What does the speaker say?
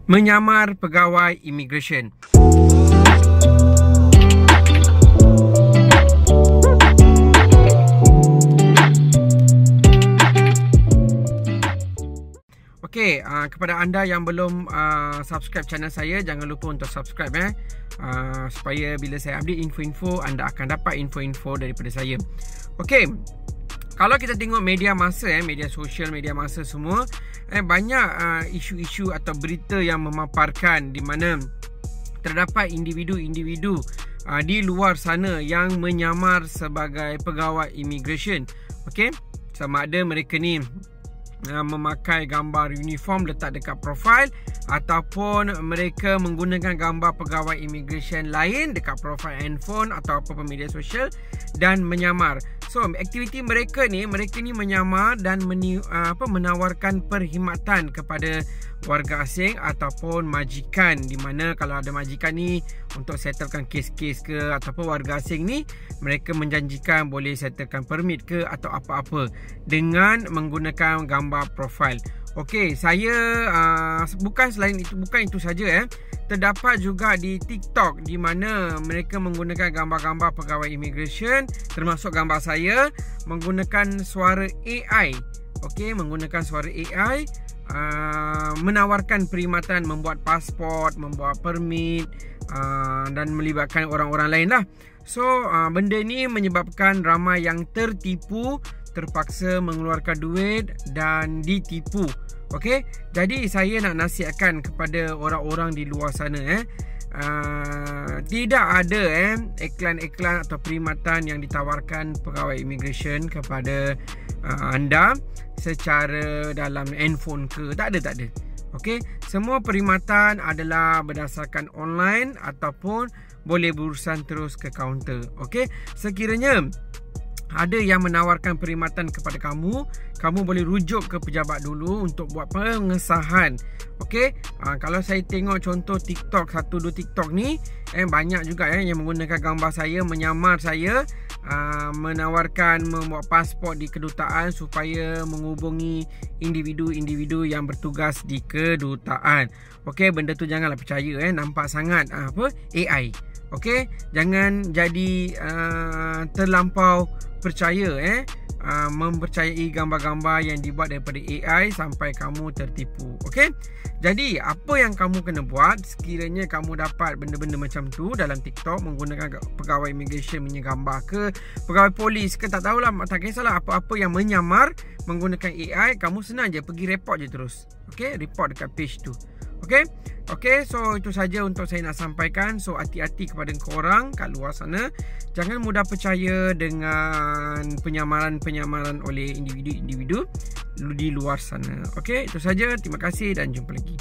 menyamar pegawai immigration. Okey, kepada anda yang belum subscribe channel saya, jangan lupa untuk subscribe supaya bila saya update info-info, anda akan dapat info-info daripada saya. Okey, kalau kita tengok media massa, media sosial, media massa semua, banyak isu-isu atau berita yang memaparkan di mana terdapat individu-individu di luar sana yang menyamar sebagai pegawai immigration. Okey, sama ada mereka ni memakai gambar uniform letak dekat profil, ataupun mereka menggunakan gambar pegawai immigration lain dekat profil handphone atau apa media sosial dan menyamar. So aktiviti mereka ni menyamar dan menawarkan perkhidmatan kepada warga asing ataupun majikan, di mana kalau ada majikan ni untuk settlekan kes-kes ke, ataupun warga asing ni mereka menjanjikan boleh settlekan permit ke atau apa-apa dengan menggunakan gambar profil. Okey, saya bukan itu saja terdapat juga di TikTok di mana mereka menggunakan gambar-gambar pegawai immigration, termasuk gambar saya, menggunakan suara AI. Okey, menggunakan suara AI, menawarkan perkhidmatan membuat pasport, membuat permit, dan melibatkan orang-orang lain lah. So benda ni menyebabkan ramai yang tertipu, terpaksa mengeluarkan duit dan ditipu. Okey, jadi saya nak nasihatkan kepada orang-orang di luar sana, tidak ada iklan-iklan atau perkhidmatan yang ditawarkan pegawai immigration kepada anda secara dalam handphone ke, tak ada. Okey, semua perkhidmatan adalah berdasarkan online ataupun boleh berurusan terus ke kaunter. Okey, sekiranya ada yang menawarkan perkhidmatan kepada kamu boleh rujuk ke pejabat dulu untuk buat pengesahan. Okey, kalau saya tengok contoh TikTok, 1-2 TikTok ni banyak juga yang menggunakan gambar saya, menyamar saya, menawarkan membuat pasport di kedutaan supaya menghubungi individu-individu yang bertugas di kedutaan. Okey, benda tu janganlah percaya, nampak sangat AI. Okey, jangan jadi terlampau percaya mempercayai gambar-gambar yang dibuat daripada AI sampai kamu tertipu. Okey, jadi apa yang kamu kena buat sekiranya kamu dapat benda-benda macam tu dalam TikTok, menggunakan pegawai immigration punya gambar ke, pegawai polis ke, tak tahulah, tak kisahlah, apa-apa yang menyamar menggunakan AI, kamu senang je pergi report je terus. Okey, report dekat page tu. Okey, so itu saja untuk saya nak sampaikan. So hati-hati kepada korang kat luar sana, jangan mudah percaya dengan penyamaran oleh individu-individu di luar sana. Okey, itu saja. Terima kasih dan jumpa lagi.